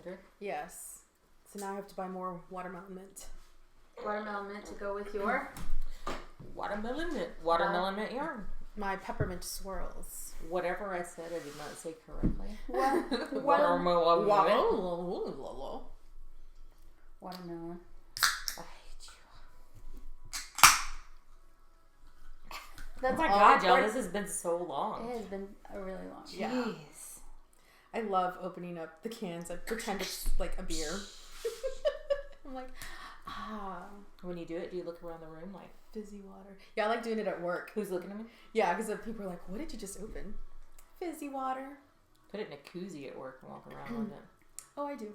$100. Yes. So now I have to buy more watermelon mint. Watermelon mint to go with your Watermelon mint yarn. My peppermint swirls. Whatever I said, I did not say correctly. Watermelon. Watermelon. I hate you. That's oh my god, y'all, this has been so It long. has been a really long time. Yeah. Jeez. I love opening up the cans. I pretend it's like a beer. I'm like, When you do it, do you look around the room like, fizzy water. Yeah, I like doing it at work. who's looking at me? Yeah, because people are like, what did you just open? Fizzy water. Put it in a koozie at work and walk around with it. Oh, I do.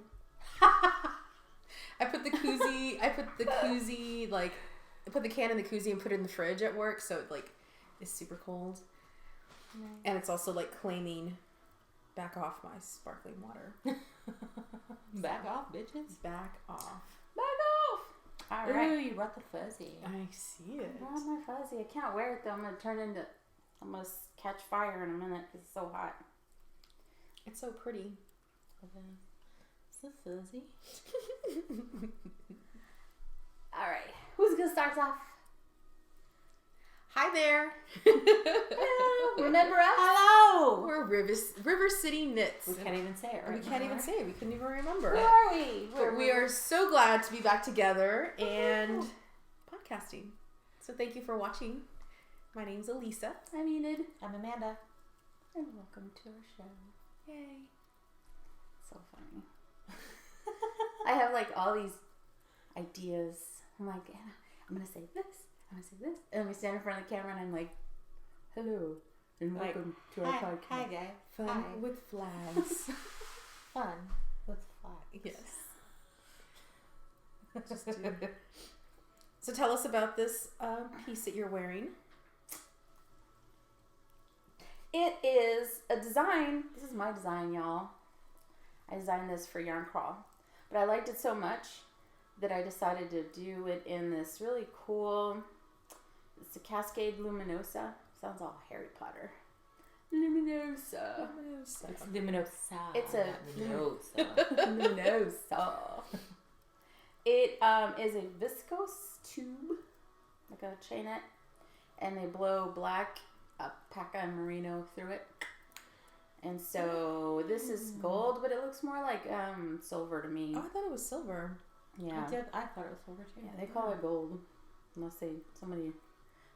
I put the koozie, like, I put the can in the koozie and put it in the fridge at work, so it, like, is super cold. Nice. And it's also, like, claiming back off my sparkling water. Back off, bitches. Back off. All Ooh, right. you brought the fuzzy. I see it. Oh, my fuzzy. I can't wear it though. I'm gonna catch fire in a minute because it's so hot. It's so pretty. Is it fuzzy? All right. Who's gonna start off? Hi there. Hello. Remember us? Hello! We're River City Knits. We can't even say it right We can't even say it. We couldn't even remember. Where are we? But we are so glad to be back together and podcasting. So thank you for watching. My name's Elisa. I'm Enid. I'm Amanda. And welcome to our show. Yay. So funny. I have like all these ideas. I'm like, Anna, I'm gonna say this. I'm gonna say this. And we stand in front of the camera and I'm like, hello and welcome to our podcast. Hi, guys. Fun Hi. with flags. Fun with flags. Yes. Just do. So tell us about this piece that you're wearing. It is a design. This is my design, y'all. I designed this for Yarn Crawl. But I liked it so much that I decided to do it in this really cool, it's a Cascade Luminosa. Sounds all Harry Potter. Luminosa. It's luminosa. It's a luminosa. Luminosa. It is a viscose tube, like a chainette, and they blow black alpaca and merino through it. And so this is gold, but it looks more like silver to me. Oh, I thought it was silver. Yeah. I thought it was silver too. Yeah, they call it gold. Unless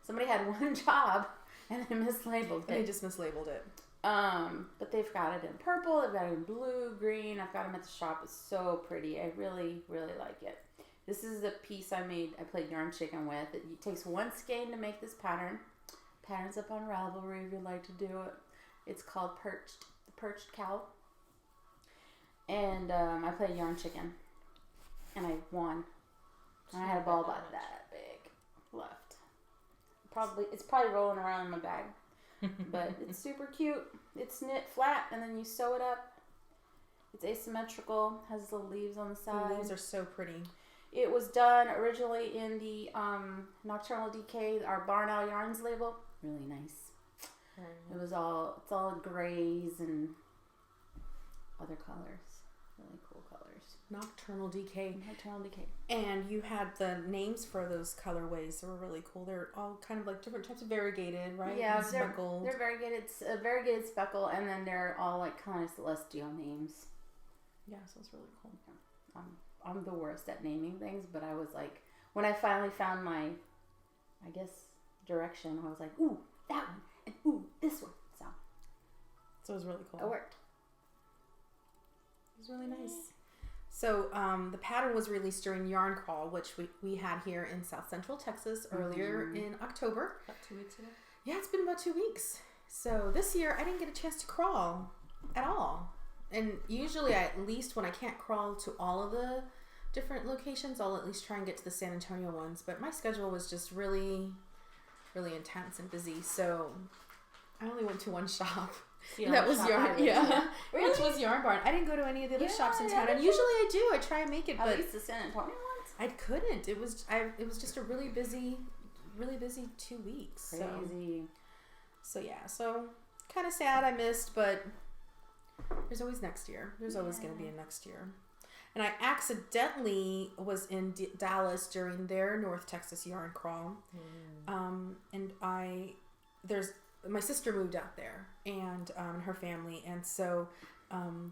somebody had one job and they mislabeled They it. just mislabeled it. But they've got it in purple, they've got it in blue, green. I've got them at the shop. It's so pretty. I really, really like it. This is a piece I played yarn chicken with. It takes one skein to make this pattern. Pattern's up on Ravelry if you'd like to do it. It's called the Perched Cow. And I played yarn chicken. And I won. And I had a ball about that big left. It's probably rolling around in my bag. But it's super cute. It's knit flat and then you sew it up. It's asymmetrical, has little leaves on the side. The leaves are so pretty. It was done originally in the Nocturnal Decay, our Barn Owl Yarns label. Really nice. It's all grays and other colors. Really cool colors. Nocturnal Decay. Nocturnal Decay. And you had the names for those colorways. They were really cool. They're all kind of like different types of variegated, right? Yeah, And speckled. they're variegated. It's a variegated speckle, and then they're all like kind of celestial names. Yeah, so it's really cool. I'm the worst at naming things, but I was like, when I finally found my, I guess, direction, I was like, ooh, that one, and ooh, this one. So it was really cool. It worked. It was really nice. So the pattern was released during Yarn Crawl, which we had here in South Central Texas earlier in October. About 2 weeks ago. Yeah, it's been about 2 weeks. So this year I didn't get a chance to crawl at all. And usually at least when I can't crawl to all of the different locations, I'll at least try and get to the San Antonio ones. But my schedule was just really, really intense and busy. So I only went to one shop. That was Yarn, Really? Which was Yarn Barn. I didn't go to any of the other shops in town, and that's usually I do. I try and make it, At but least the San Antonio ones. I couldn't. It was just a really busy 2 weeks. Crazy. So yeah, so kind of sad I missed, but There's always next year. There's always going to be a next year. And I accidentally was in Dallas during their North Texas yarn crawl. And my sister moved out there and her family. And so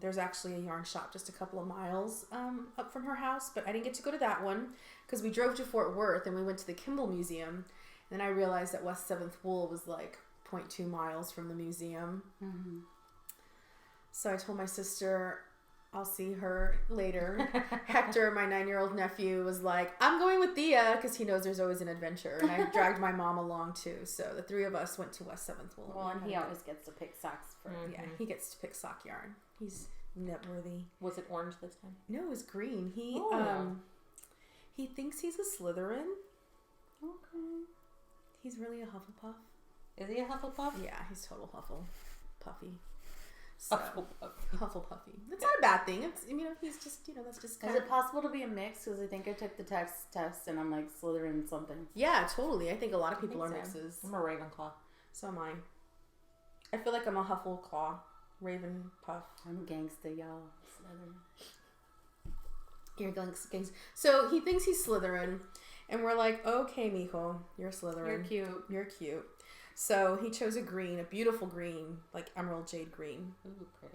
there's actually a yarn shop just a couple of miles up from her house. But I didn't get to go to that one because we drove to Fort Worth and we went to the Kimball Museum. And then I realized that West 7th Wool was like 0.2 miles from the museum. Mm-hmm. So I told my sister I'll see her later. Hector, my 9-year-old nephew, was like, I'm going with Thea because he knows there's always an adventure. And I dragged my mom along too. So the three of us went to West 7th Wool. Well, and he always gets to pick socks for Yeah, he gets to pick sock yarn. He's networthy. Was it orange this time? No, it was green. He thinks he's a Slytherin. Okay. He's really a Hufflepuff. Is he a Hufflepuff? Yeah, he's total Hufflepuffy. So, Hufflepuffy. Hufflepuffy. It's not a bad thing. It's, he's just, that's just kind of... Is it possible to be a mix? Because I think I took the test and I'm like Slytherin something. Yeah, totally. I think a lot of people are mixes. I'm a Ravenclaw. So am I. I feel like I'm a Huffleclaw. Ravenpuff. I'm gangsta, y'all. Slytherin. You're gangsta. So he thinks he's Slytherin. And we're like, okay, mijo, you're Slytherin. You're cute. So he chose a green, a beautiful green, like emerald jade green. Ooh, pretty.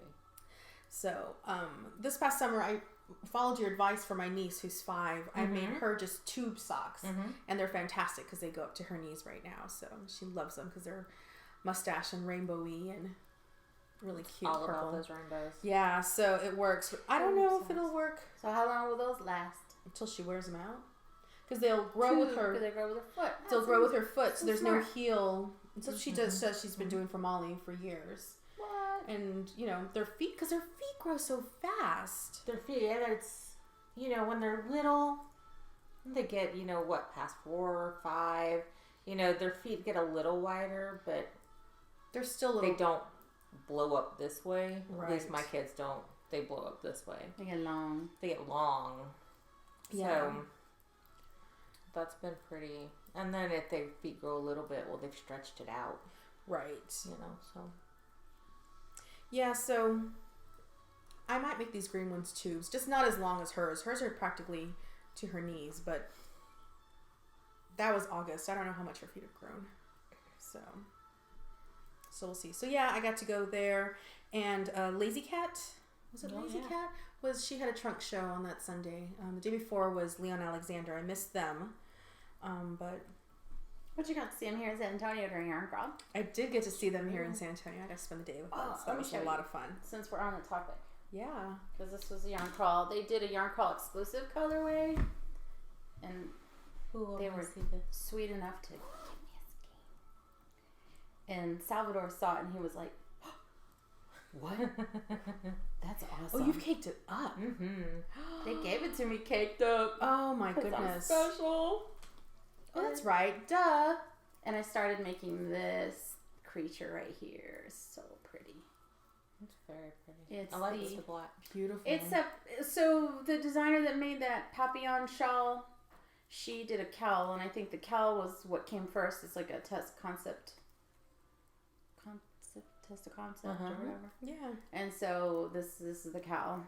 So this past summer, I followed your advice for my niece who's 5. Mm-hmm. I made her just tube socks. Mm-hmm. And they're fantastic because they go up to her knees right now. So she loves them because they're mustache and rainbowy and really cute. All purple. about those rainbows. Yeah, so it works. I don't know if it'll work. So how long will those last? Until she wears them out. Because they'll grow with her. Because they grow with her foot. They'll grow with her foot, so there's smart. no heel. And so she says she's been doing for Molly for years. What? And, their feet, because their feet grow so fast. Their feet, and it's, when they're little, they get, past 4 or 5, their feet get a little wider, but they're still little. They don't blow up this way. Right. At least my kids don't. They blow up this way. They get long. Yeah. So that's been pretty. And then if their feet grow a little bit, well, they've stretched it out. Right. So. Yeah, so I might make these green ones tubes. Just not as long as hers. Hers are practically to her knees, but that was August. I don't know how much her feet have grown. So we'll see. So yeah, I got to go there. And Lazy Cat, was it Lazy Cat? She had a trunk show on that Sunday. The day before was Leon Alexander. I missed them. But you got to see them here in San Antonio during Yarn Crawl. I did get to see them here in San Antonio. I got to spend the day with them. So that was a lot of fun. Since we're on the topic. Yeah. Because this was a Yarn Crawl. They did a Yarn Crawl exclusive colorway. And they were sweet enough to give me a skein. And Salvador saw it and he was like, what? That's awesome. Oh, you've caked it up. Mm-hmm. They gave it to me caked up. Oh my goodness. I'm special. Oh, that's right. Duh. And I started making this creature right here. So pretty. It's very pretty. I like the black. Beautiful. So the designer that made that papillon shawl, she did a cowl, and I think the cowl was what came first. It's like a test of concept or whatever. Yeah. And so this is the cowl.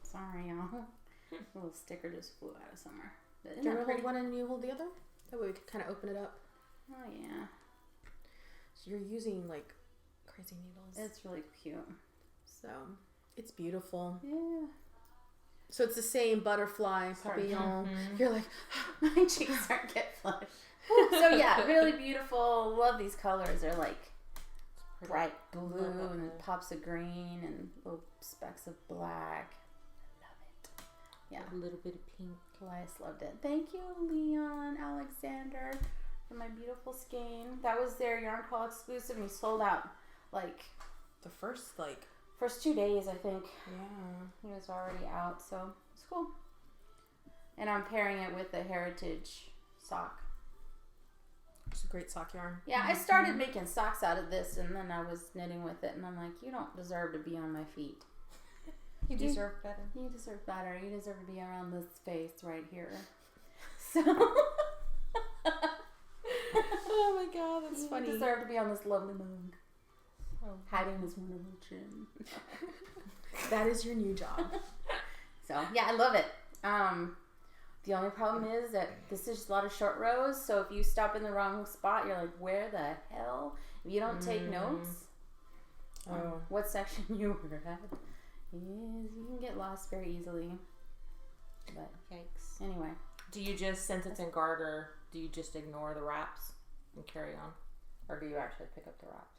Sorry, y'all. A little sticker just flew out of somewhere. Do you hold one and you hold the other? That way we can kind of open it up. Oh yeah. So you're using like crazy needles. It's really cute. So it's beautiful. Yeah. So it's the same butterfly papillon. Mm-hmm. You're like, my cheeks aren't get flushed. So yeah, really beautiful. Love these colors. They're like bright blue and pops of green and little specks of black. Love it. Yeah, a little bit of pink. Elias loved it. Thank you, Leon Alexander, for my beautiful skein. That was their Yarn Crawl exclusive, and he sold out like the first 2 days, I think. Yeah, he was already out, so it's cool. And I'm pairing it with the Heritage sock. It's a great sock yarn. Yeah, I started making socks out of this, and then I was knitting with it, and I'm like, you don't deserve to be on my feet. You deserve better. You deserve better. You deserve to be around this space right here. So. Oh my god, that's funny. You deserve to be on this lovely mug. Hiding his wonderful chin. That is your new job. So, yeah, I love it. The only problem is that this is a lot of short rows, so if you stop in the wrong spot, you're like, where the hell? If you don't take notes on what section you were at, you can get lost very easily. But, Yikes. anyway. Do you just, since it's in garter, do you just ignore the wraps and carry on? Or do you actually pick up the wraps?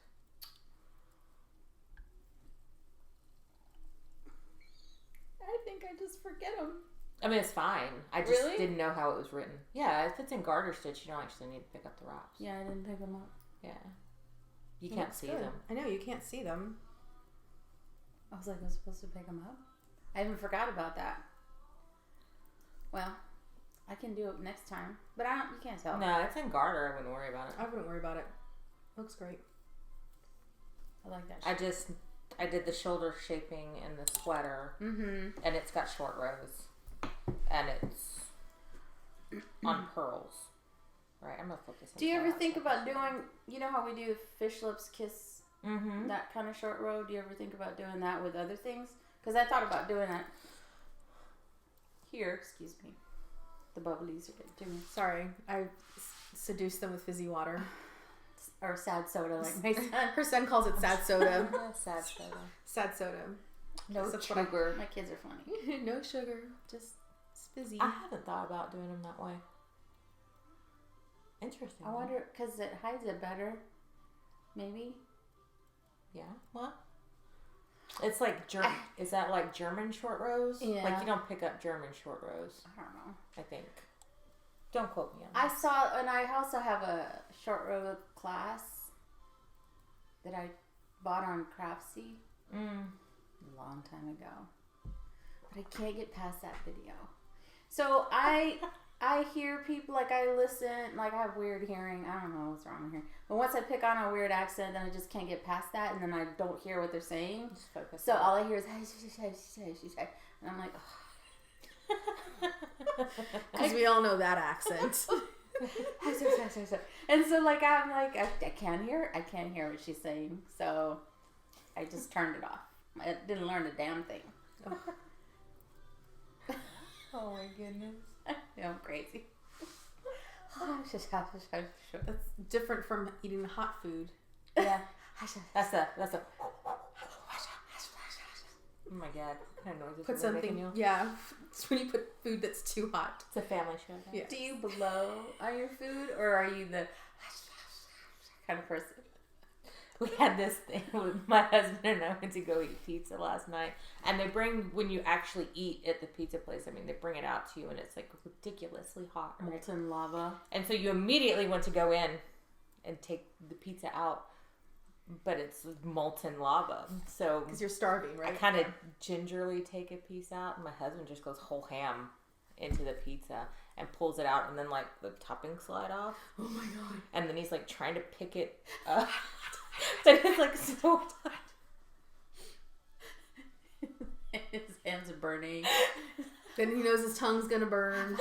I think I just forget them. I mean, it's fine. I just didn't know how it was written. Yeah, if it's in garter stitch, you don't actually need to pick up the wraps. Yeah, I didn't pick them up. Yeah. You can't see them. I know, you can't see them. I was like, I was supposed to pick them up? I even forgot about that. Well, I can do it next time. But you can't tell. No, it's in garter. I wouldn't worry about it. I wouldn't worry about it. Looks great. I like that. I did the shoulder shaping in the sweater. Mm-hmm. And it's got short rows. And it's on pearls. Right, I'm going to flip this. Do you ever think about doing, you know how we do fish lips kiss, Mm-hmm. that kind of short row? Do you ever think about doing that with other things? Because I thought about doing it here. Excuse me. The bubblies are getting to me. Sorry, I seduced them with fizzy water. Or sad soda, like my son. Her son calls it sad soda. Sad soda. Sad soda. No That's sugar. My kids are funny. No sugar, just fizzy. I haven't thought about doing them that way. Interesting. I wonder, because it hides it better. Maybe. Yeah. What? It's like is that like German short rows? Yeah. Like you don't pick up German short rows. I don't know. I think. Don't quote me on I that. saw, and I also have a short row class that I bought on Craftsy a long time ago, but I can't get past that video. So I hear people, like I listen, like I have weird hearing. I don't know what's wrong with hearing, but once I pick on a weird accent, then I just can't get past that, and then I don't hear what they're saying. Just focus. So all I hear is and I'm like, oh. Because we all know that accent. And so like I'm like I can't hear what she's saying, so I just turned it off. I didn't learn a damn thing. Oh my goodness. I'm crazy. That's different from eating hot food. Yeah. That's a oh my god. What kind of noises Put are they making something, you? yeah. It's when you put food that's too hot. It's a family show. Guys. Yeah. Do you blow on your food, or are you the kind of person? We had this thing with my husband and I went to go eat pizza last night, and they bring, when you actually eat at the pizza place, I mean, they bring it out to you, and it's like ridiculously hot. Right? Molten lava. And so you immediately want to go in and take the pizza out, but it's molten lava. So Because you're starving, right? I kind of gingerly take a piece out, and my husband just goes whole ham into the pizza and pulls it out, and then like the toppings slide off. Oh my god. And then he's like trying to pick it up. But it's like so hot. His hands are burning. Then he knows his tongue's gonna burn.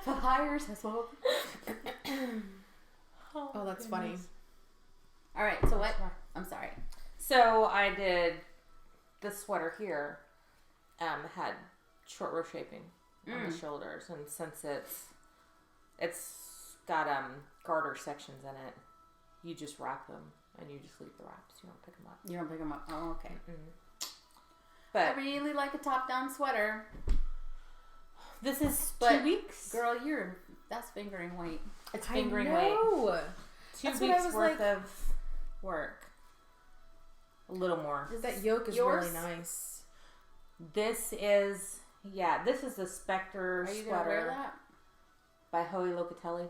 Fires as well. Oh, that's funny. All right, so what? I'm sorry. So I did the sweater here. Had short row shaping on the shoulders, and since it's got garter sections in it, you just wrap them and you just leave the wraps. You don't pick them up. You don't pick them up. Oh, okay. But I really like a top-down sweater. this is But 2 weeks. Girl, that's fingering weight. It's fingering weight. 2 That's what I weeks was worth like- of work. A little more. That yoke is yours? really nice. This is the Spectre Are you gonna wear sweater that? by Hoey Locatelli.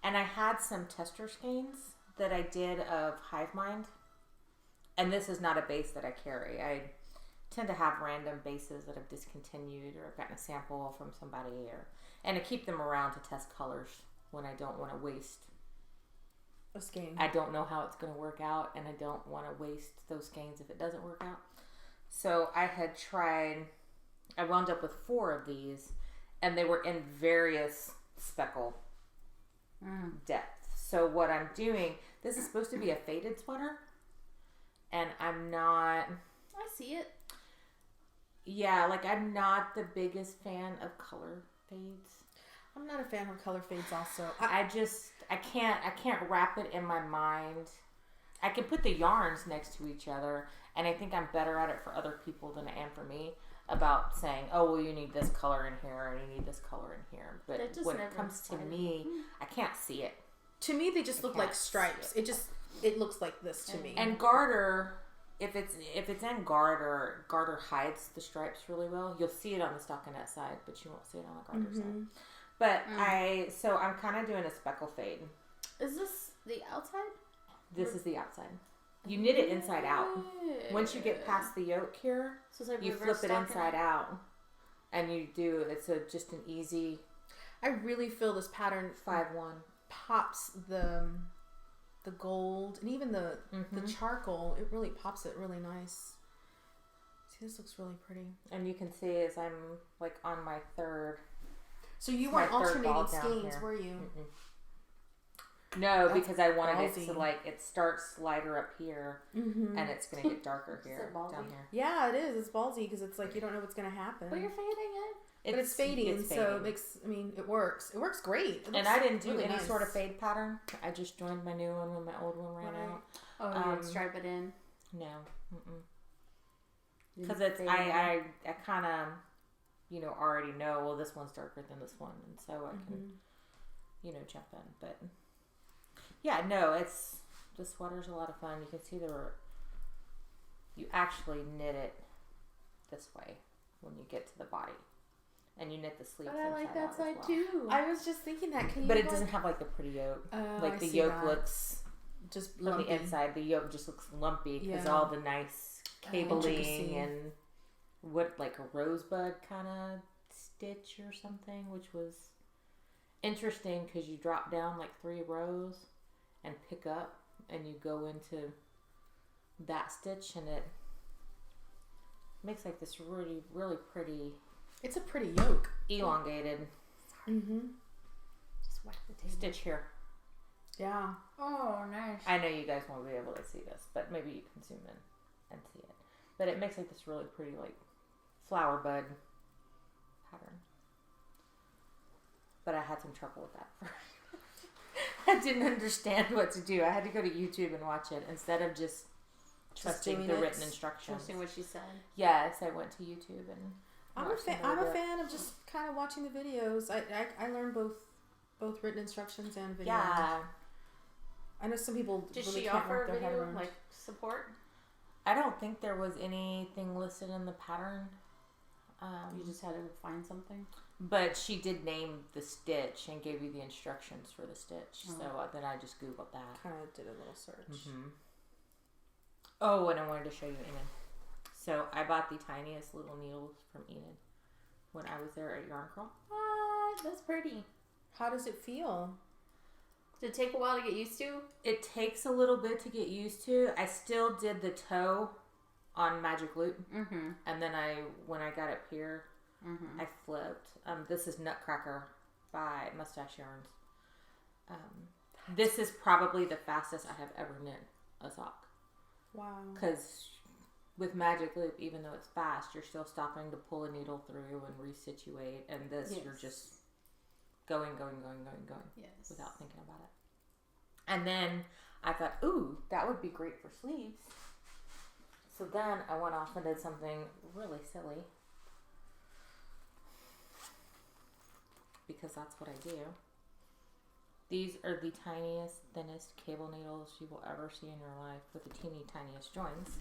And I had some tester skeins that I did of Hive Mind. And this is not a base that I carry. I tend to have random bases that I've discontinued or I've gotten a sample from somebody, and I keep them around to test colors when I don't want to waste. A skein. I don't know how it's going to work out, and I don't want to waste those skeins if it doesn't work out. So I wound up with 4 of these, and they were in various speckle depth. So what I'm doing, This is supposed to be a faded sweater, and I'm not. I see it. Yeah, like I'm not the biggest fan of color fades. I'm not a fan of color fades also. I can't wrap it in my mind. I can put the yarns next to each other, and I think I'm better at it for other people than I am for me about saying, oh, well, you need this color in here, and you need this color in here. But when it comes to me, I can't see it. To me, they just look like stripes. It looks like this to me. And garter, if it's in garter hides the stripes really well. You'll see it on the stockinette side, but you won't see it on the garter side. But I'm kind of doing a speckle fade. Is this the outside? This is the outside. You knit it inside out. Once you get past the yoke here, so it's like you flip it inside out, and you do. It's just an easy. I really feel this pattern 5-1 pops the gold and even the charcoal. It really pops it really nice. See, this looks really pretty. And you can see as I'm like on my third. So you weren't alternating skeins, were you? Mm-mm. No, that's because I wanted it to it starts lighter up here, and it's going to get darker here, down here. Yeah, it is. It's ballsy because it's like you don't know what's going to happen. But you're fading it. But it's fading, so it makes. I mean, it works. It works great. And I didn't do any sort of fade pattern. I just joined my new one when my old one ran out. Oh, you didn't stripe it in? No, because it's I kind of already know. Well, this one's darker than this one, and so I can jump in, but. Yeah, no, the sweater's a lot of fun. You can see you actually knit it this way when you get to the body. And you knit the sleeves inside out. But I like that side well. too. I was just thinking that. But it doesn't have like the pretty yoke. Like the yoke looks just from the inside. The yoke just looks lumpy because all the nice cabling and like a rosebud kind of stitch or something, which was interesting because you drop down like 3 rows and pick up, and you go into that stitch, and it makes like this really, really pretty. It's a pretty yoke, elongated. Just whack the table. Stitch here. Yeah. Oh, nice. I know you guys won't be able to see this, but maybe you can zoom in and see it. But it makes like this really pretty, like flower bud pattern. But I had some trouble with that first. I didn't understand what to do. I had to go to YouTube and watch it instead of just trusting the written instructions. Trusting what she said. Yes, I went to YouTube and I'm a fan of just kind of watching the videos. I learned both written instructions and video. Yeah. I know some people Did really she can't offer wrap their head video around. like support? I don't think there was anything listed in the pattern. You just had to find something. But she did name the stitch and gave you the instructions for the stitch. So then I just Googled that. Kind of did a little search. Oh, and I wanted to show you Enid. So I bought the tiniest little needles from Enid when I was there at Yarn Crawl. What? That's pretty. How does it feel? Did it take a while to get used to? It takes a little bit to get used to. I still did the toe on Magic Loop. And then when I got up here, I flipped. This is Nutcracker by Mustache Yarns. This is probably the fastest I have ever knit a sock. Wow. Because with Magic Loop, even though it's fast, you're still stopping to pull a needle through and resituate. And this, you're just going. Yes. Without thinking about it. And then I thought, ooh, that would be great for sleeves. So then I went off and did something really silly. Because that's what I do. These are the tiniest, thinnest cable needles you will ever see in your life with the teeny tiniest joins.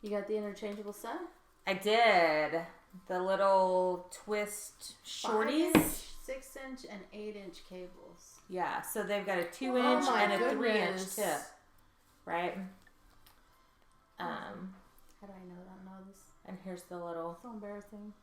You got the interchangeable set? I did. The little twist shorties. 5-inch, 6-inch, and 8-inch cables. Yeah, so they've got a 2-inch and a 3-inch tip. Right? How do I not know this? And here's the little So embarrassing.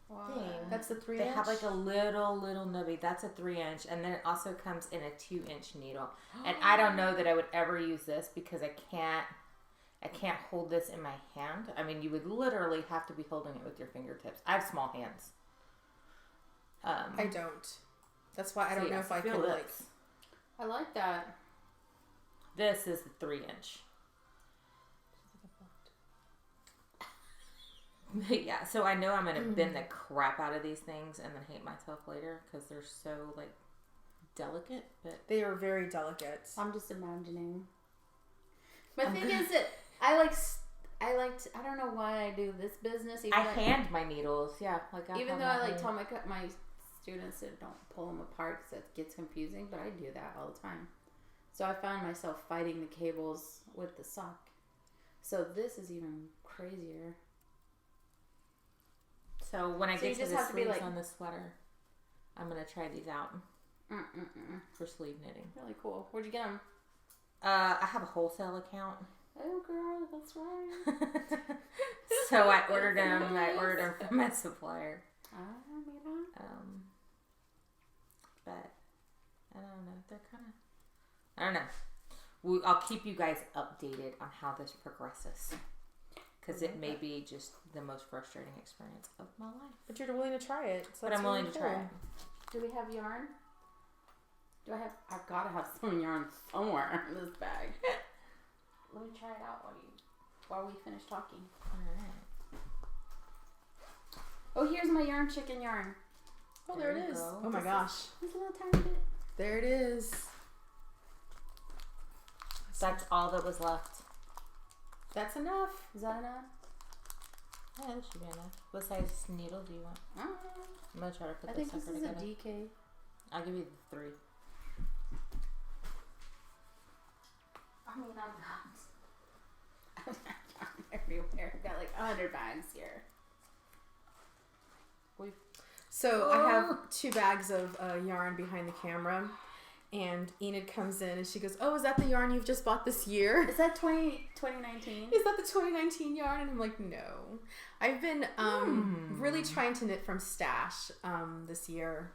Wow. thing. That's the 3-inch? They have like a little nubby. That's a 3-inch. And then it also comes in a 2-inch needle. And I don't know that I would ever use this because I can't hold this in my hand. I mean, you would literally have to be holding it with your fingertips. I have small hands. I don't. That's why I don't know if I could feel like. I like that. This is the 3-inch. Yeah, so I know I'm going to bend the crap out of these things and then hate myself later because they're so, like, delicate. But They are very delicate. I'm just imagining. My thing is that I don't know why I do this business. I hand my needles, yeah. Like even though I like tell my students that don't pull them apart because it gets confusing, but I do that all the time. So I found myself fighting the cables with the sock. So this is even crazier. So when I get to the sleeves on the sweater, I'm going to try these out for sleeve knitting. Really cool. Where'd you get them? I have a wholesale account. Oh, girl, that's right. So I ordered them. I ordered them from my supplier. But I don't know. They're kind of. I don't know. I'll keep you guys updated on how this progresses. Because it may be just the most frustrating experience of my life. But you're willing to try it. So but I'm willing to try it. Do we have yarn? I've got to have some yarn somewhere in this bag. Let me try it out while we finish talking. Alright. Oh, here's my yarn chicken yarn. Oh, there it is. Go. Oh my gosh. It's a little tiny bit. There it is. That's all that was left. That's enough. Is that enough? Yeah, that should be enough. What size needle do you want? I'm going to try to put this sucker together. I think this is a DK. I'll give you the 3. I mean, I've got yarn everywhere. I've got like 100 bags here. So I have 2 bags of yarn behind the camera, and Enid comes in and she goes, "Oh, is that the yarn you've just bought this year? Is that 2019? Is that the 2019 yarn?" And I'm like, "No, I've been really trying to knit from stash this year.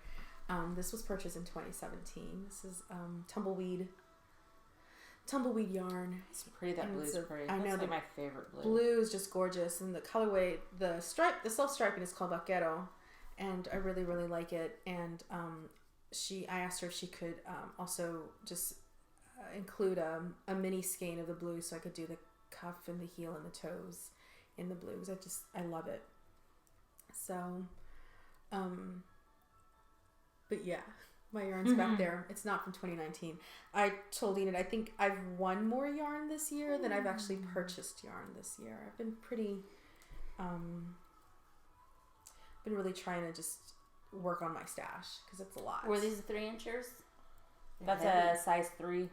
This was purchased in 2017. This is tumbleweed yarn. It's pretty. That blue's pretty. I know. That's like my favorite blue. Blue is just gorgeous, and the colorway, the self-striping is called vaquero, and I really, really like it. And I asked her if she could also just include a mini skein of the blue, so I could do the cuff and the heel and the toes in the blues. I love it. So, but yeah. My yarn's back there. It's not from 2019. I told Enid, I think I've won more yarn this year than I've actually purchased yarn this year. I've been pretty, been really trying to just work on my stash because it's a lot. Were these 3-inchers? That's a size 3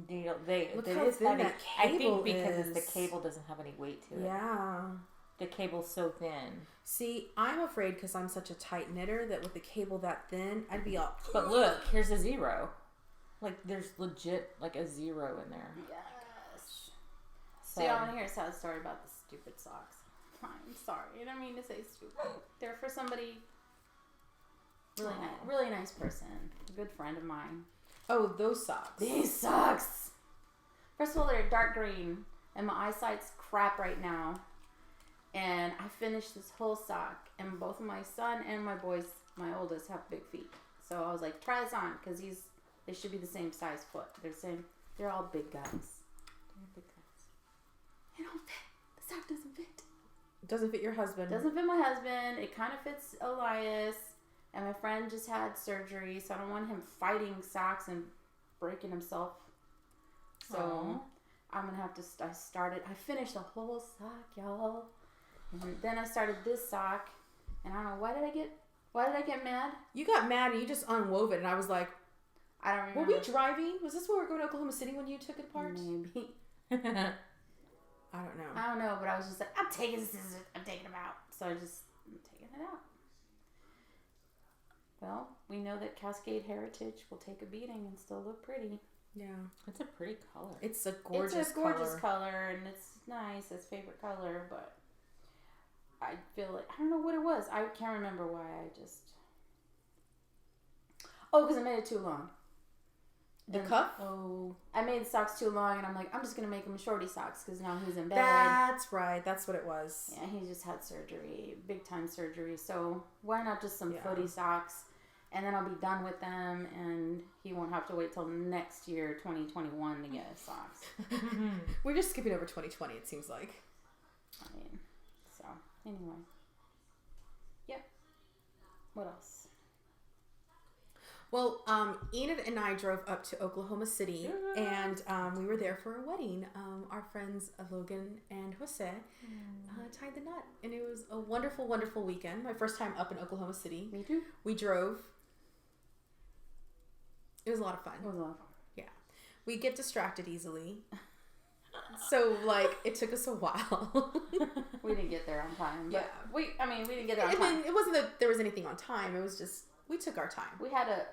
needle. Look how thin that I cable think because is. the cable doesn't have any weight to it. Yeah. The cable's so thin. See, I'm afraid because I'm such a tight knitter that with the cable that thin, I'd be all... But look, here's a 0. Like, there's legit, like, a 0 in there. Yes. So See, I want to hear a sad story about the stupid socks. I'm sorry. I don't mean to say stupid. They're for somebody really nice person. A good friend of mine. Oh, those socks. These socks! First of all, they're dark green, and my eyesight's crap right now. And I finished this whole sock, and both of my son and my oldest, have big feet. So I was like, try this on, because they should be the same size foot. They're all big guys. They're big guys. They don't fit. The sock doesn't fit. It doesn't fit your husband. Doesn't fit my husband. It kind of fits Elias. And my friend just had surgery, so I don't want him fighting socks and breaking himself. So I'm going to have to, I finished the whole sock, y'all. And then I started this sock, and I don't know, why did I get mad? You got mad and you just unwove it, and I was like, I don't remember. Were we driving? Was this when we were going to Oklahoma City when you took it apart? Maybe. I don't know, but I was just like, I'm taking the scissors, I'm taking them out. So I'm taking it out. Well, we know that Cascade Heritage will take a beating and still look pretty. Yeah. It's a pretty color. It's a gorgeous color, and it's nice. It's favorite color, but I feel like, I don't know what it was. I can't remember why because I made it too long. The cuff? Oh. I made the socks too long, and I'm like, I'm just going to make him shorty socks, because now he's in bed. That's right. That's what it was. Yeah, he just had surgery, big time surgery. So why not just some footy socks? And then I'll be done with them, and he won't have to wait till next year, 2021, to get his socks. We're just skipping over 2020, it seems like. I mean, so, anyway. Yep. What else? Well, Enid and I drove up to Oklahoma City, and we were there for a wedding. Our friends Logan and Jose tied the knot, and it was a wonderful, wonderful weekend. My first time up in Oklahoma City. Me too. We drove. It was a lot of fun. It was a lot of fun. Yeah. We get distracted easily. So, like, it took us a while. We didn't get there on time. But Yeah. we didn't get there on time. It wasn't that there was anything on time. It was just, we took our time. We had a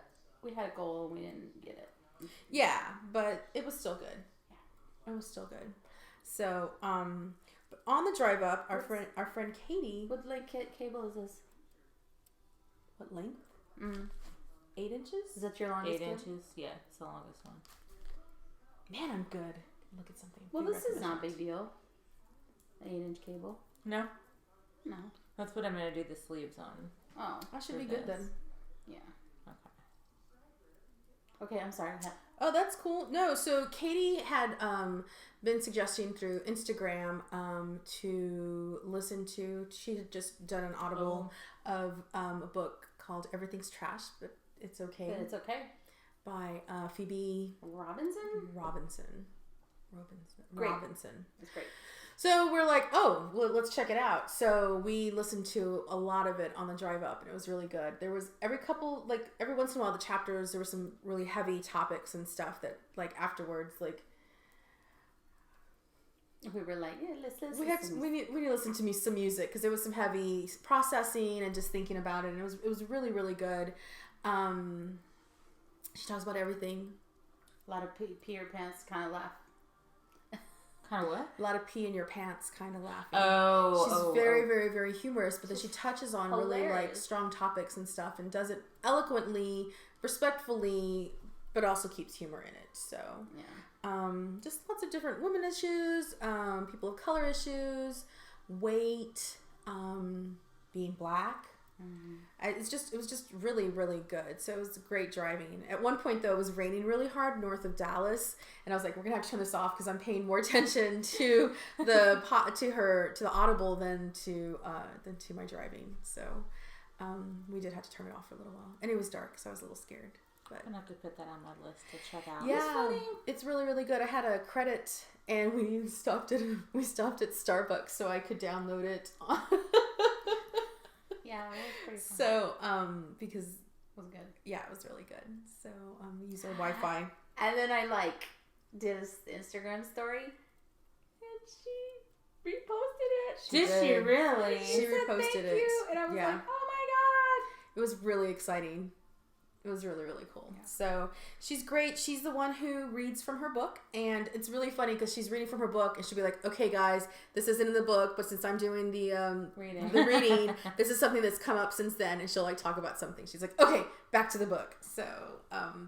goal and we didn't get it. Yeah, but it was still good. Yeah. It was still good. So, but on the drive up, our friend Katie. What length cable is this? What length? 8 inches? Is that your longest 8 cable? inches. Yeah, it's the longest one. Man, I'm good. Look at something. Well, Big this is not a recognition. big deal. An 8-inch cable. No, No. that's what I'm gonna do the sleeves on. Oh. That should For be good this. then. Yeah. Okay. Okay, I'm sorry. Oh, that's cool. No, so Katie had been suggesting through Instagram to listen to. She had just done an audible of a book called "Everything's Trash, but It's Okay" But it's okay. by Phoebe Robinson? Great. Robinson. It's great. So we're like, oh, well, let's check it out. So we listened to a lot of it on the drive up, and it was really good. There was every once in a while, the chapters, there were some really heavy topics and stuff that, like, afterwards, like, We were like, yeah, let's listen. we need to listen to some music, because there was some heavy processing and just thinking about it, and it was really, really good. She talks about everything. A lot of pee your pants kind of laugh. Kind of what? A lot of pee in your pants kind of laughing. Oh, She's very, very, very humorous, but then she touches on really, like, hilarious. strong topics and stuff, and does it eloquently, respectfully, but also keeps humor in it. So, Yeah. just lots of different women issues, people of color issues, weight, being black. It was just really, really good. So it was great driving. At one point, though, it was raining really hard north of Dallas, and I was like, "We're gonna have to turn this off because I'm paying more attention to the audible than to my driving." So we did have to turn it off for a little while, and it was dark, so I was a little scared. But I'm gonna have to put that on my list to check out. yeah, it's really, really good. I had a credit, and we stopped at Starbucks so I could download it. Yeah, it was pretty fun. So, because It was good. yeah, it was really good. So, we used our Wi-Fi. And then I, like, did an Instagram story, and she reposted it. Did she really? She said reposted thank it. you, and I was Yeah. like, oh my It was really exciting. It was really, really cool. Yeah. So she's great. She's the one who reads from her book, and it's really funny because she's reading from her book, and she'll be like, "Okay, guys, this isn't in the book, but since I'm doing the Reading. this is something that's come up since then," and she'll, like, talk about something. She's like, "Okay, back to the book." So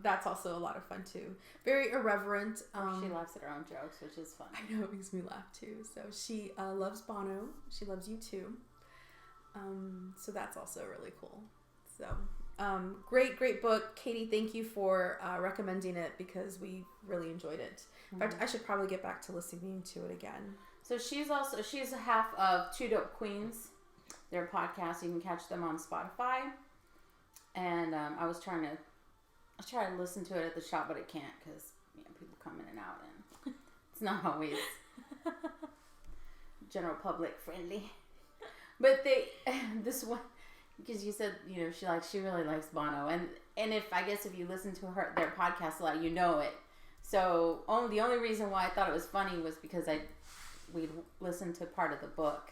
that's also a lot of fun too. Very irreverent. God. She laughs at her own jokes, which is fun. I know, it makes me laugh too. So she loves Bono. She loves you too. So that's also really cool. So great book. Katie, thank you for recommending it because we really enjoyed it. In fact, I should probably get back to listening to it again. So she's a half of Two Dope Queens. Their podcast, you can catch them on Spotify. And I was trying to listen to it at the shop, but I can't because people come in and out, and it's not always general public friendly. But this one, because you said she really likes Bono, and if you listen to their podcast a lot, you know it. So the only reason why I thought it was funny was because we'd listened to part of the book.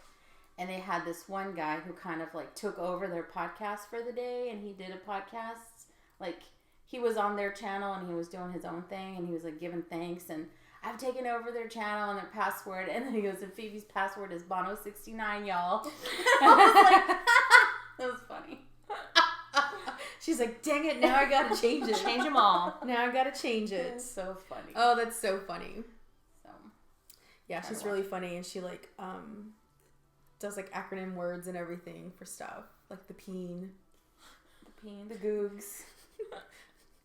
And they had this one guy who kind of, like, took over their podcast for the day, and he did a podcast. Like, he was on their channel, and he was doing his own thing, and he was, like, giving thanks, and I've taken over their channel and their password, and then he goes, and Phoebe's password is Bono69, y'all. I was like, that was funny. She's like, "Dang it, now I gotta change it. Change them all. Now I gotta change it." It's so funny. Oh, that's so funny. So, Yeah, she's really funny, and she, like, does, like, acronym words and everything for stuff, like the peen. peeing the googs.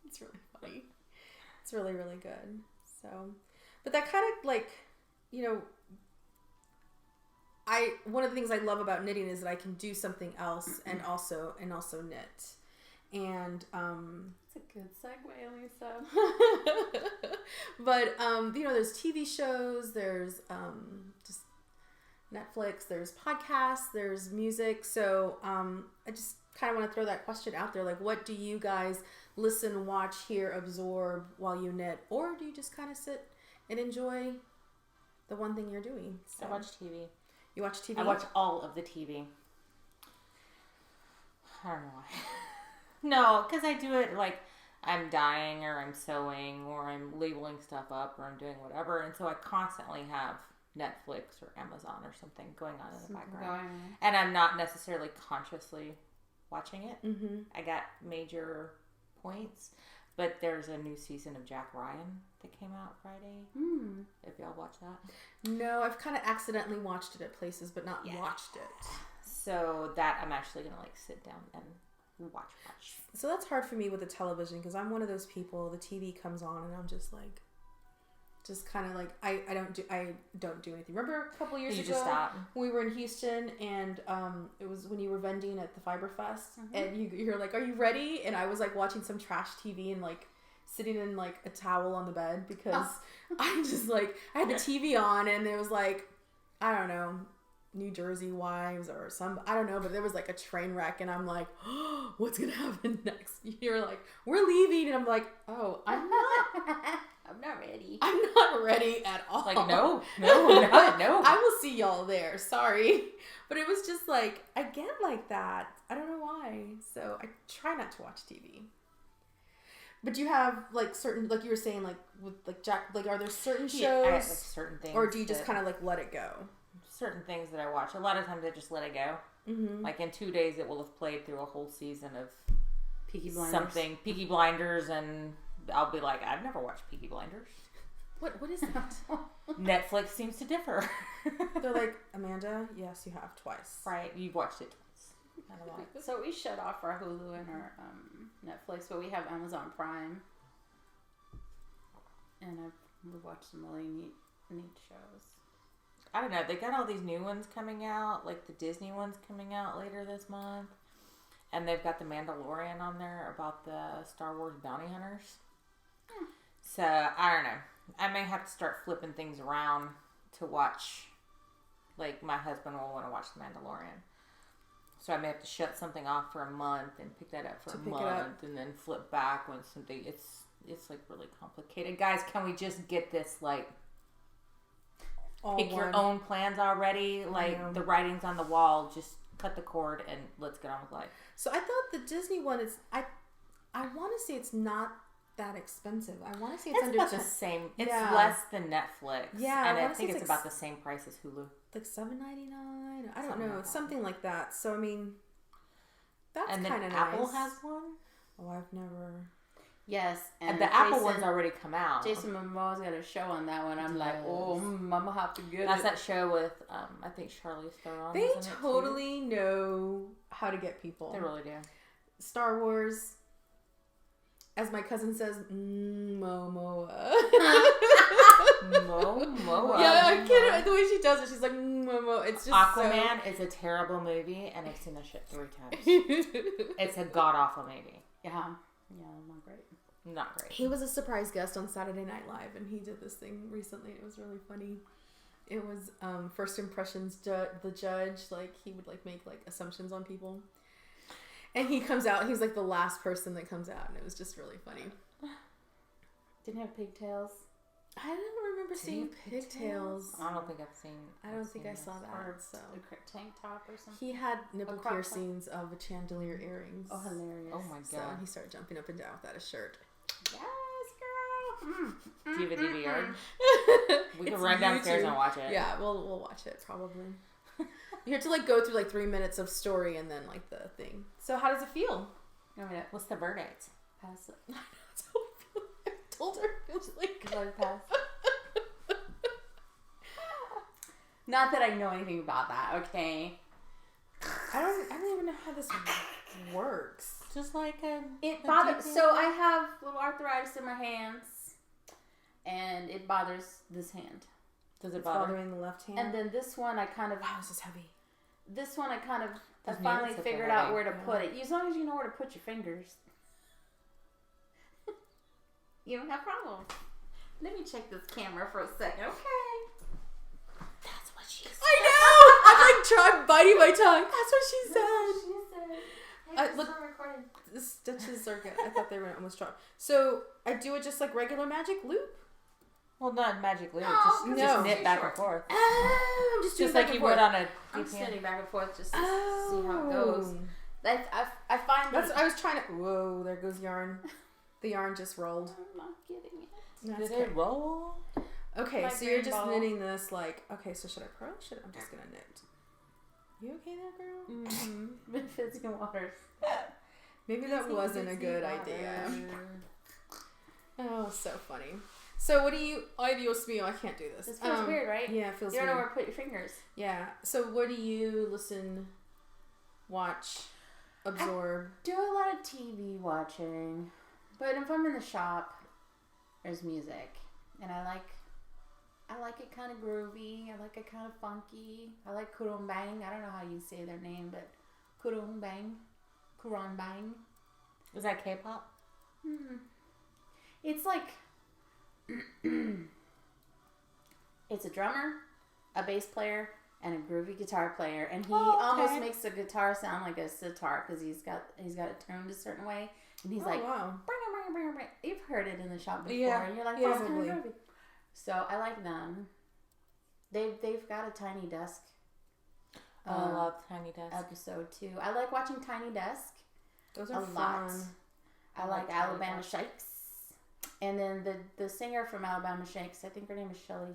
It's really funny. It's really, really good. So, but that kind of like, one of the things I love about knitting is that I can do something else and also knit. And it's a good segue, Elisa. but there's TV shows, there's just Netflix, there's podcasts, there's music. So I just kind of want to throw that question out there, like, what do you guys listen, watch, hear, absorb while you knit, or do you just kind of sit and enjoy the one thing you're doing? So. I watch TV. You watch TV? I watch all of the TV. I don't know why. No, because I do it like I'm dyeing or I'm sewing or I'm labeling stuff up or I'm doing whatever. And so I constantly have Netflix or Amazon or something going on in the background. And I'm not necessarily consciously watching it. Mm-hmm. I got major points. But there's a new season of Jack Ryan that came out Friday. If y'all watch that. No, I've kind of accidentally watched it at places, but not watched it. So that I'm actually going to like sit down and watch. So that's hard for me with the television because I'm one of those people, the TV comes on and I'm just like, kind of like, I don't do anything. Remember a couple years ago, just stop. We were in Houston and it was when you were vending at the Fiber Fest and you're like, are you ready? And I was like watching some trash TV and like sitting in like a towel on the bed because I just like, I had the TV on and there was like, I don't know, New Jersey Wives or some, I don't know, but there was like a train wreck and I'm like, oh, what's going to happen next? You're like, we're leaving. And I'm like, oh, I'm not ready. I'm not ready at all. Like, no, not, no. I will see y'all there. Sorry. But it was just like, I get like that. I don't know why. So I try not to watch TV. But you have like certain, like you were saying, like with like Jack, like are there certain shows? I have like certain things. Or do you just kind of like let it go? Certain things that I watch. A lot of times I just let it go. Mm-hmm. Like in 2 days it will have played through a whole season of Peaky Blinders, and I'll be like, I've never watched Peaky Blinders. What is that? Netflix seems to differ. They're like, Amanda, yes, you have twice. Right, you've watched it twice. I don't know. So we shut off our Hulu and our Netflix, but we have Amazon Prime, and we've watched some really neat shows. I don't know. They got all these new ones coming out, like the Disney ones coming out later this month. And they've got The Mandalorian on there about the Star Wars bounty hunters. So, I don't know. I may have to start flipping things around to watch. Like, my husband will want to watch The Mandalorian. So, I may have to shut something off for a month and pick that up for a month. And then flip back when something... It's like, really complicated. Guys, can we just get this, like... Pick your own plans already. Like, the writing's on the wall. Just cut the cord and let's get on with life. So I thought the Disney one is... I want to say it's not that expensive. I want to say it's under about the same. It's less than Netflix. Yeah. And I think it's about the same price as Hulu. Like $7.99? I don't know. It's something like that. So, I mean, that's kind of nice. And then Apple has one? Oh, I've never... Yes, and the Apple one's already come out. Jason Momoa's got a show on that one. I'm like, I'm gonna have to get it. That's that show with, I think Charlize Theron. They totally know how to get people. They really do. Star Wars, as my cousin says, Momoa. Momoa. Yeah, I can't. The way she does it, she's like Momoa. It's just Aquaman is a terrible movie, and I've seen that shit 3 times. It's a god awful movie. Yeah, not great. Not great. He was a surprise guest on Saturday Night Live, and he did this thing recently. It was really funny. It was first impressions. The judge, like, he would like make like assumptions on people, and he comes out. He's like the last person that comes out, and it was just really funny. Didn't have pigtails. I don't remember seeing pigtails. I don't think I've seen. I don't think I saw that. Or so a tank top or something. He had nipple piercings of a chandelier earrings. Oh, hilarious! Oh my god! So he started jumping up and down without a shirt. Yes, girl. Do you have a DVR? We can run downstairs and watch it. Yeah, we'll watch it probably. You have to like go through like 3 minutes of story and then like the thing. So how does it feel? What's the verdict? Pass it. That's how I feel. I told her it feels like pass. Not that I know anything about that. Okay. I don't even know how this works? Just like it bothers. So I have little arthritis in my hands, and it bothers this hand. Does it It's bother? bothering the left hand. And then this one, I kind of. Wow, this is heavy. This one, I Those finally nails are figured heavy. out where to put it. As long as you know where to put your fingers, you don't have problems. Let me check this camera for a second, okay? That's what she said. I know! I'm like trying biting my tongue. That's what she said. Hey, look- still recording. The stitches are good. I thought they were almost sharp. So I do it just like regular magic loop. Well, not magically. No, just no. knit Too back short. and forth. Oh, I'm just doing Just back like and you forth. would on a I'm DPN. sitting back and forth just to Oh. see how it goes. I find That's. that I was trying to. Whoa! There goes yarn. The yarn just rolled. I'm not getting it. That's Did okay. it roll? Okay, My so you're green just ball. knitting this like. Okay, so should I purl? I'm just gonna knit. You okay there, girl? Mm-hmm. Fizzy waters. Maybe that Fizzy, wasn't a fizzy good water. idea. Oh, so funny. So what do you? Ay, Dios mío, I can't do this. This feels weird, right? Yeah, it feels You don't weird. know where to put your fingers. Yeah. So what do you listen, watch, absorb? Do a lot of TV watching, but if I'm in the shop, there's music, and I like it kind of groovy. I like it kind of funky. I like Kurong Bang. I don't know how you say their name, but Kurong Bang. Is that K-pop? It's like it's a drummer, a bass player, and a groovy guitar player, and he almost makes the guitar sound like a sitar because he's got it tuned a certain way, and he's like, wow. you've heard it in the shop before, Yeah. and you're like, Yeah, that's kind of probably. groovy. So I like them. They've got a Tiny Desk. I love Tiny Desk. Episode 2. I like watching Tiny Desk Those a are lot. fun. I like Tiny Alabama Desk. Shakes. And then the singer from Alabama Shakes, I think her name is Shelly.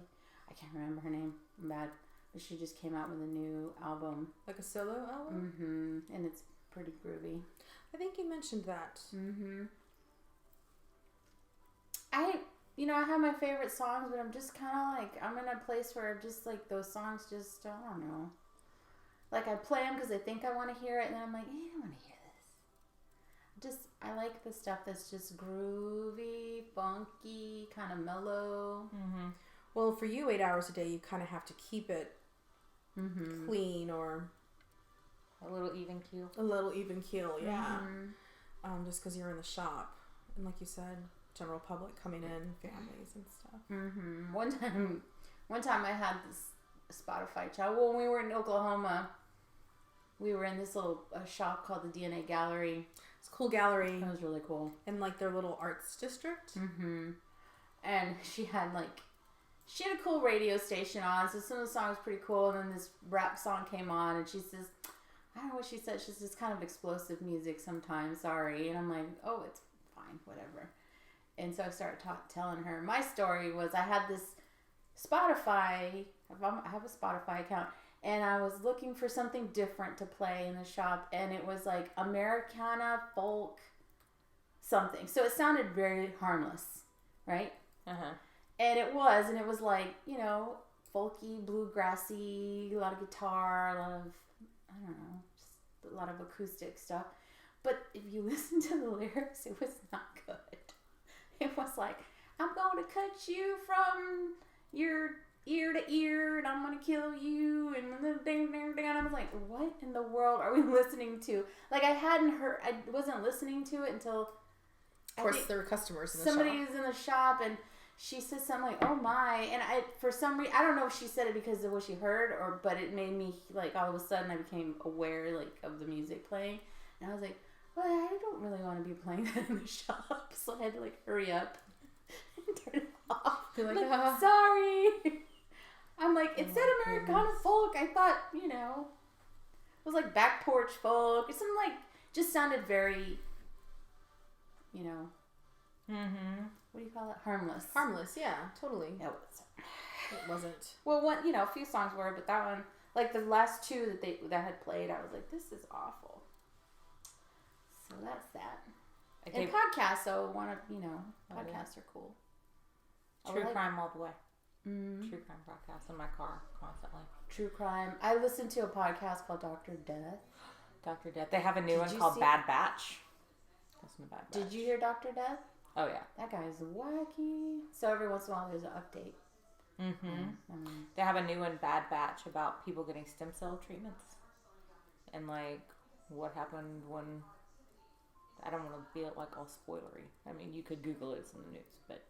I can't remember her name. I'm bad. But she just came out with a new album. Like a solo album? Mm-hmm. And it's pretty groovy. I think you mentioned that. Mm-hmm. I have my favorite songs, but I'm just kind of like, I'm in a place where just like those songs just, I don't know. Like I play them because I think I want to hear it, and then I'm like, I don't want to hear this. I like the stuff that's just groovy, funky, kind of mellow. Mm-hmm. Well, for you, 8 hours a day, you kind of have to keep it Mm-hmm. clean or A little even keel. a little even keel, yeah. Mm-hmm. Just because you're in the shop. And like you said, general public coming in, families and stuff. Mm-hmm. One time I had this Spotify child. Well, when we were in Oklahoma, we were in this little shop called the DNA Gallery. It's a cool gallery. That was really cool. And like their little arts district. Mm-hmm. And she had a cool radio station on, so some of the songs were pretty cool, and then this rap song came on, and she says, I don't know what she said, she says kind of explosive music sometimes, sorry, and I'm like, oh, it's fine, whatever. And so I started telling her, my story was I had this Spotify, I have a Spotify account, and I was looking for something different to play in the shop, and it was like Americana, folk, something, so it sounded very harmless, right? Uh-huh. And it was like, folky, bluegrassy, a lot of guitar, a lot of, I don't know, just a lot of acoustic stuff. But if you listen to the lyrics, it was not good. It was like, I'm going to cut you from your ear to ear, and I'm going to kill you, and I was like, what in the world are we listening to? Like, I wasn't listening to it until, Of course, there were customers in the somebody shop. was in the shop, and she said something like, oh my, and for some reason, I don't know if she said it because of what she heard, but it made me, like, all of a sudden I became aware, like, of the music playing, and I was like, well, I don't really want to be playing that in the shop, so I had to, like, hurry up and turn it off. You're I'm like, sorry. I'm like, it said my Americana goodness. folk, I thought, it was like back porch folk, or something like, just sounded very, Mm-hmm. what do you call it? Harmless. Harmless, yeah, totally. Yeah, It wasn't. well, a few songs were, but that one, like the last two that had played, I was like, this is awful. So that's that. Okay. And podcasts, so yeah. podcasts are cool. True crime all the way. Mm-hmm. True crime podcasts in my car constantly. True crime. I listened to a podcast called Dr. Death. Dr. Death. They have a new Did one you called see- Bad Batch. Listen to Bad Batch. Did you hear Dr. Death? Oh, yeah. That guy's wacky. So every once in a while there's an update. Mm-hmm. They have a new one, Bad Batch, about people getting stem cell treatments. And, like, what happened when... I don't want to be, like, all spoilery. I mean, you could Google it. It's in the news, but...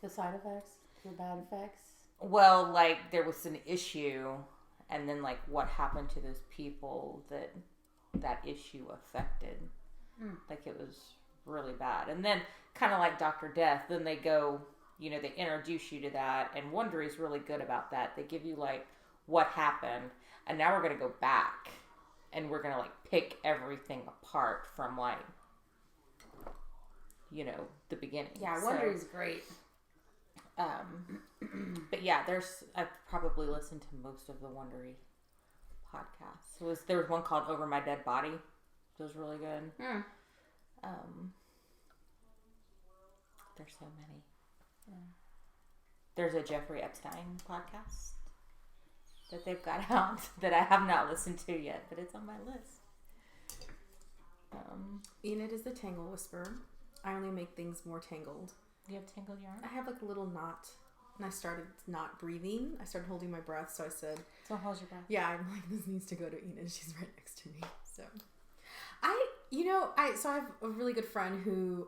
The side effects? The bad effects? Well, like, there was an issue, and then, like, what happened to those people that issue affected. Like, it was really bad. And then, kind of like Dr. Death, then they go, you know, they introduce you to that, and Wondery's really good about that. They give you, like, what happened, and now we're going to go back, and we're going to, like, pick everything apart from, like, you know, the beginning. Yeah, Wondery's great. But yeah, I've probably listened to most of the Wondery podcasts. There was one called Over My Dead Body. It was really good. There's so many. There's a Jeffrey Epstein podcast that they've got out that I have not listened to yet, but it's on my list. Enid is the tangle whisperer. I only make things more tangled. You have tangled yarn? I have like a little knot, and I started not breathing. I started holding my breath, so I said, So hold your breath. yeah, I'm like, this needs to go to Enid. She's right next to me. So I have a really good friend who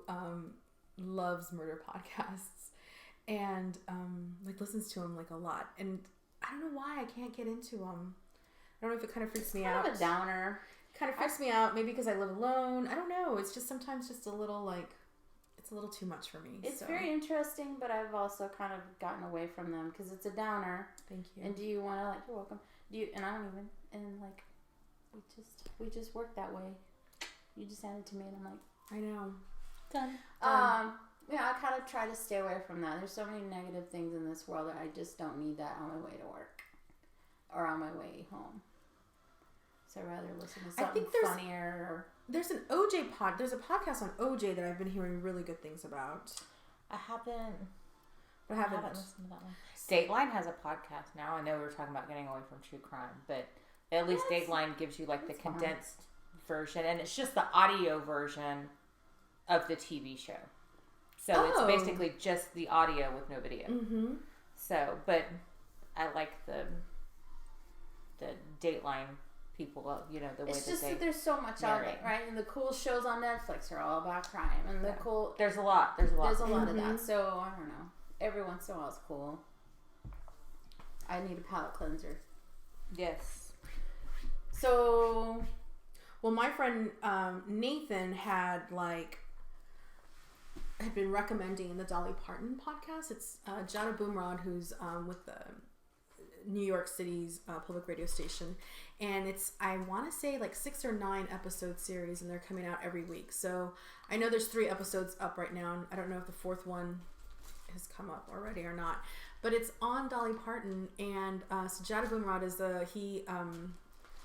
loves murder podcasts and like listens to them like a lot. And I don't know why I can't get into them. I don't know if it kind of freaks me out. Kind of a downer. Kind of freaks me out. Maybe because I live alone. I don't know. It's just sometimes just a little like, it's a little too much for me. It's very interesting, but I've also kind of gotten away from them because it's a downer. Thank you. And do you want to like? You're welcome. And I don't even. And like, we just work that way. You just send it to me, and I'm like, I know. done. Yeah, I kind of try to stay away from that. There's so many negative things in this world that I just don't need that on my way to work or on my way home. So I'd rather listen to something funnier. There's a podcast on OJ that I've been hearing really good things about. I haven't listened to that one. Dateline has a podcast now. I know we were talking about getting away from true crime, but at least Dateline gives you like the condensed version, and it's just the audio version of the TV show. So it's basically just the audio with no video. Mm-hmm. So, but I like the Dateline people, you know, the way it's just that there's so much out there, right? And the cool shows on Netflix are all about crime, and there's a lot of that. So I don't know. Every once in a while, it's cool. I need a palate cleanser. Yes. So, well, my friend Nathan had been recommending the Dolly Parton podcast. It's Jada Boomrod, who's with the New York City's public radio station, and it's, I want to say, like 6 or 9 episode series, and they're coming out every week. So I know there's 3 episodes up right now, and I don't know if the 4th one has come up already or not, but it's on Dolly Parton. And so Jada Boomrod is he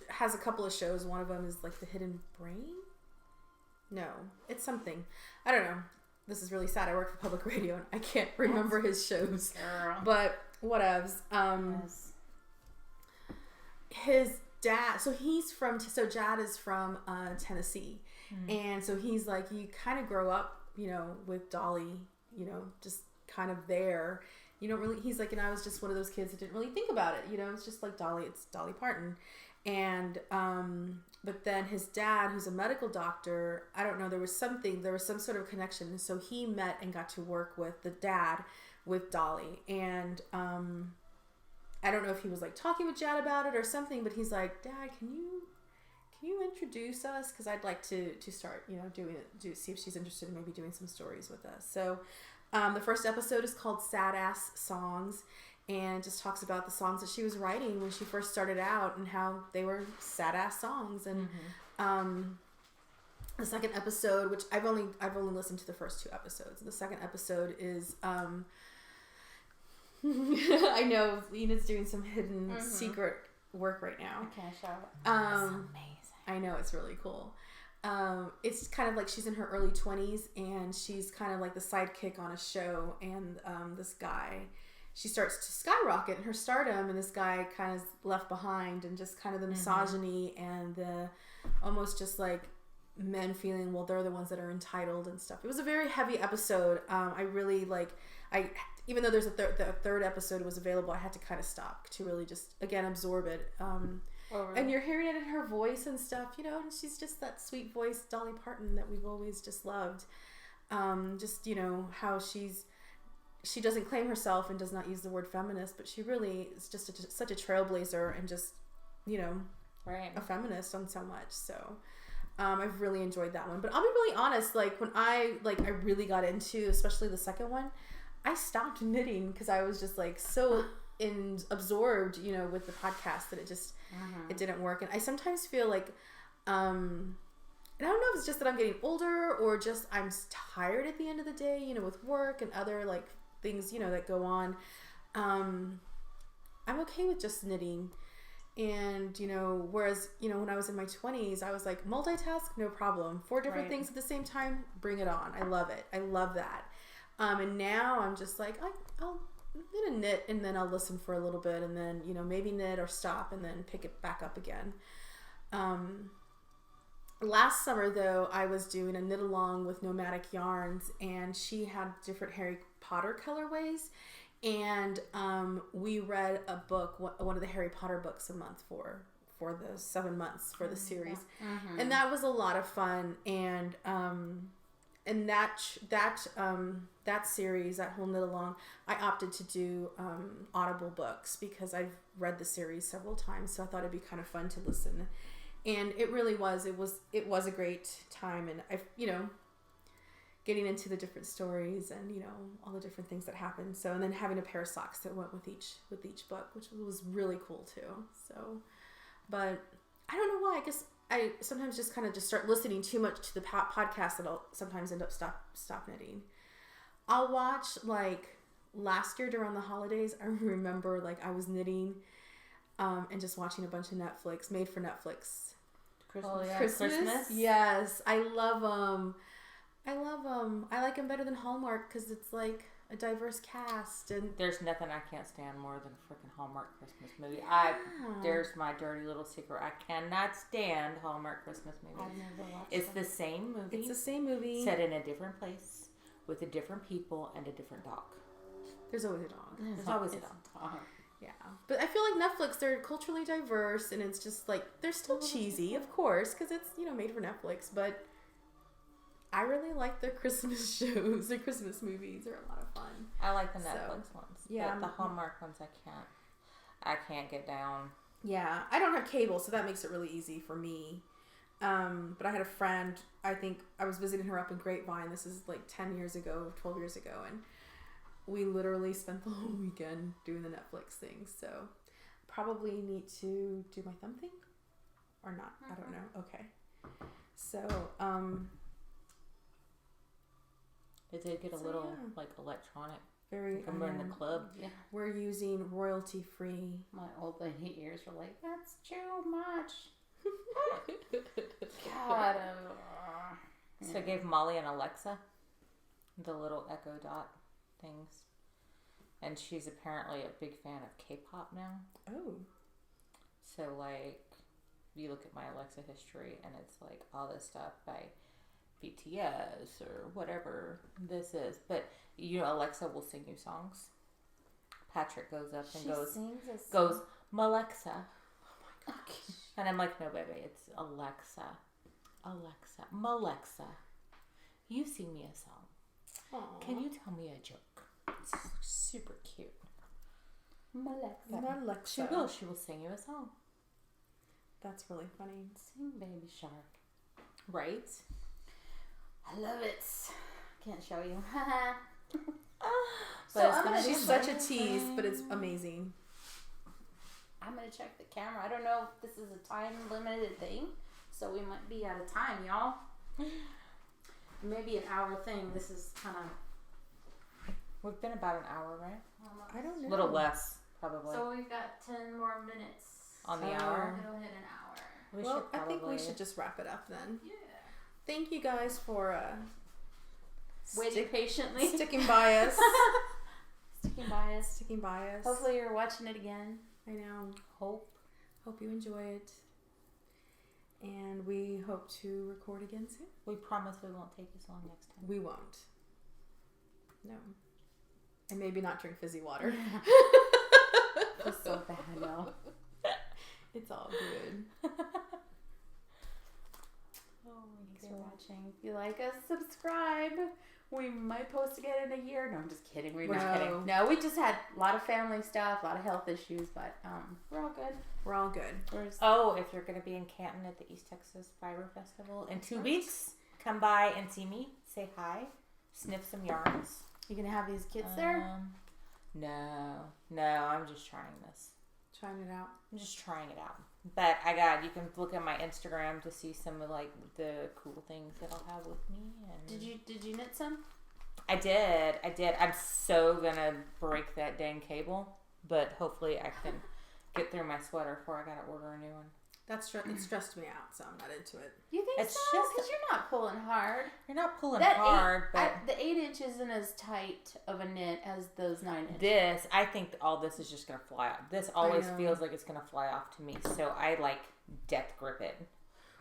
has a couple of shows. One of them is like The Hidden Brain. No, it's something, I don't know. This is really sad. I work for public radio and I can't remember his shows. Girl. But whatevs. His dad, so Jad is from Tennessee. And so he's like, you kind of grow up, you know, with Dolly, you know, just kind of there. You don't really, he's like, and I was just one of those kids that didn't really think about it. You know, it's just like Dolly, it's Dolly Parton. And, but then his dad, who's a medical doctor, I don't know, there was some sort of connection. So he met and got to work with the dad with Dolly. And, I don't know if he was like talking with Jad about it or something, but he's like, Dad, can you introduce us? Cause I'd like to start, you know, see if she's interested in maybe doing some stories with us. So, the first episode is called Sad Ass Songs, and just talks about the songs that she was writing when she first started out and how they were sad ass songs. And the second episode, which I've only listened to the first 2 episodes. The second episode is I know Enid's doing some hidden secret work right now. I can't show it. It's amazing. I know, it's really cool. It's kind of like she's in her early 20s and she's kind of like the sidekick on a show, and this guy she starts to skyrocket in her stardom, and this guy kind of left behind, and just kind of the misogyny and the almost just like men feeling, well, they're the ones that are entitled and stuff. It was a very heavy episode. I really even though there's the third episode was available, I had to kind of stop to really just, again, absorb it. Really? And you're hearing it in her voice and stuff, and she's just that sweet voice, Dolly Parton, that we've always just loved. Just, how she doesn't claim herself and does not use the word feminist, but she really is just such a trailblazer and just, right, a feminist on so much. So I've really enjoyed that one. But I'll be really honest, like when I really got into, especially the second one, I stopped knitting because I was just like so absorbed, with the podcast that it just it didn't work. And I sometimes feel like and I don't know if it's just that I'm getting older or just I'm tired at the end of the day, with work and other like things, that go on. I'm okay with just knitting. And, whereas, when I was in my 20s, I was like, multitask, no problem. 4 different things at the same time, bring it on. I love it. I love that. And now I'm just like, I'm going to knit and then I'll listen for a little bit and then, maybe knit or stop and then pick it back up again. Last summer, though, I was doing a knit along with Nomadic Yarns, and she had different Harry Potter colorways. And we read a book, one of the Harry Potter books a month for the 7 months for the series. Mm-hmm. And that was a lot of fun. And that series, that whole knit along, I opted to do Audible books because I've read the series several times. So I thought it'd be kind of fun to listen. And it really was. It was a great time. And I, getting into the different stories and, all the different things that happened. So, and then having a pair of socks that went with each book, which was really cool too. So, but I don't know why. I guess I sometimes just kind of just start listening too much to the podcast that I'll sometimes end up stop knitting. I'll watch, like last year during the holidays, I remember like I was knitting and just watching a bunch of Netflix, made for Netflix. Christmas. Yes. I love them. I like them better than Hallmark because it's like a diverse cast, and there's nothing I can't stand more than a freaking Hallmark Christmas movie. Yeah. There's my dirty little secret. I cannot stand Hallmark Christmas movies. I've never watched It's them. the same movie. It's the same movie Set in a different place with a different people and a different dog. There's always a dog. There's always a dog. Yeah. But I feel like Netflix, they're culturally diverse, and it's just like, they're still cheesy, of course, because it's, made for Netflix, but I really like their Christmas shows. Their Christmas movies are a lot of fun. I like the Netflix ones. Yeah. But the Hallmark ones I can't get down. Yeah. I don't have cable, so that makes it really easy for me. But I had a friend, I think I was visiting her up in Grapevine. This is like 10 years ago, 12 years ago. And we literally spent the whole weekend doing the Netflix thing. So probably need to do my thumb thing or not. I don't know. Okay. So, It did get a little like electronic. Very. We're in the club. Yeah. We're using royalty free. My old lady ears were like, that's too much. God. So I gave Molly and Alexa the little Echo Dot things. And she's apparently a big fan of K-pop now. Oh. So like, you look at my Alexa history and it's like all this stuff by BTS or whatever this is. But Alexa will sing you songs. Patrick goes up and goes, Malexa. Oh my gosh. And I'm like, no, baby, it's Alexa. Malexa. You sing me a song. Aww. Can you tell me a joke? It's super cute. Malexa. She will sing you a song. That's really funny. Sing Baby Shark. Right? I love it. Can't show you. But she's such a tease, but it's amazing. I'm going to check the camera. I don't know if this is a time limited thing, so we might be out of time, y'all. Maybe an hour thing. This is kind of... We've been about an hour, right? I don't know. A little less, probably. So we've got 10 more minutes. On the hour? It'll hit an hour. Well, I think we should just wrap it up then. Yeah. Thank you guys for waiting patiently. Sticking by us. sticking by us. Sticking by us. Hopefully you're watching it again. I know. Hope you enjoy it. And we hope to record again soon. we promise we won't take as long next time. We won't. No. And maybe not drink fizzy water. It's so bad, y'all. It's all good. Thanks for watching. If you like us, subscribe. We might post again in a year. No, I'm just kidding. We're not kidding. No, we just had a lot of family stuff, a lot of health issues, but we're all good. We're all good. Oh, if you're going to be in Canton at the East Texas Fiber Festival in 2 weeks, come by and see me. Say hi. Sniff some yarns. You gonna have these kids there? No. I'm just trying this. Trying it out. I'm just trying it out. But you can look at my Instagram to see some of like the cool things that I'll have with me. And Did you knit some? I did. I'm so gonna break that dang cable, but hopefully I can get through my sweater before I gotta order a new one. It stressed me out, so I'm not into it. You think It's so? just- Because you're not pulling hard. You're not pulling hard, but the 8 inch isn't as tight of a knit as those 9 inch. I think all this is just gonna fly out. This always know. feels like it's gonna fly off to me, so I like death grip it.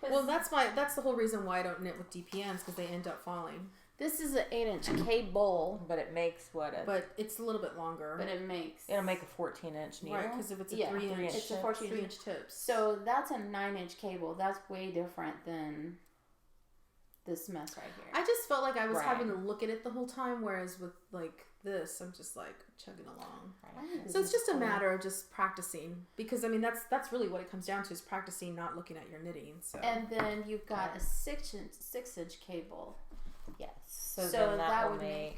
Well, that's the whole reason why I don't knit with DPNs, because they end up falling. This is an 8 inch cable, But it makes But it's a little bit longer. but it makes it'll make a 14-inch needle. Right, because if it's a Yeah, 3 inch, it's a 14 3 inch tips. so that's a 9 inch cable. That's way different than this mess right here. I just felt like I was Right. having to look at it the whole time, whereas with like this, I'm just like chugging along. Right. So it's just a matter of just practicing, because I mean that's really what it comes down to, is practicing, not looking at your knitting. So And then you've got a 6 inch cable. Yes. So So then that that will would make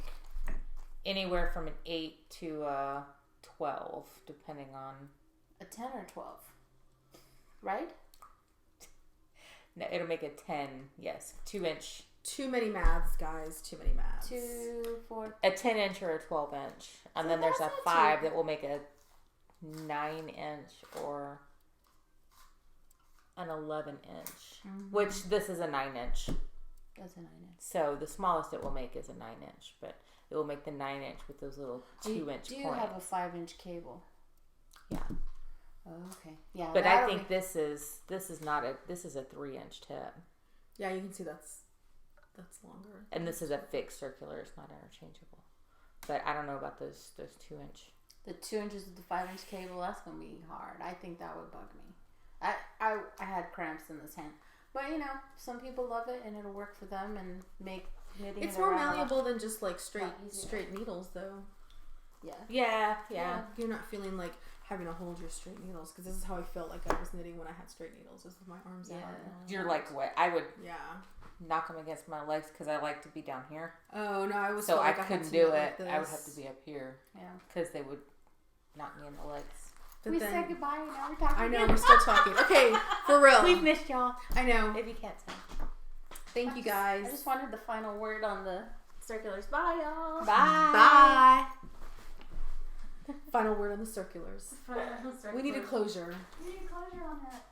anywhere from an 8 to a 12, depending on. A 10 or 12. Right? No, it'll make a 10. Yes, 2-inch. too many maths, guys. Too many maths. 2, 4. A 10-inch or a 12-inch, and So then there's a that's not 5 too- that will make a 9-inch or an 11-inch. Which this is a 9-inch. That's a 9 inch. So the smallest it will make is a 9-inch, but it will make the 9-inch with those little 2-inch Do you points. have a 5 inch cable? Yeah. Oh, okay. Yeah. But I that'll think make- this is a 3-inch tip, Yeah, you can see that's longer. and this is a fixed circular. It's not interchangeable. But I don't know about those 2-inch. the 2 inches with the 5 inch cable. That's gonna be hard. I think that would bug me. I had cramps in this hand, but you know, some people love it and it'll work for them and make knitting. It's it more around a lot- malleable than just like Lot easier. straight needles, though. Yeah. Yeah. You're not feeling like having to hold your straight needles, because this is how I felt like I was knitting when I had straight needles, just with my arms out. You're like what? I would Yeah. knock them against my legs because I like to be down here. Oh no, I was So felt I like had couldn't to do knit it. like I would have this. to be up here Yeah. because they would knock me in the legs. But we then, said goodbye and now we're talking. I know again. we're still talking. Okay, for real. We've missed y'all. I know. If you can't tell. Thank you guys. I just wanted the final word on the circulars. Bye, y'all. Bye. Final word on the circulars. Final We need a circulars. closure. We need a closure on that.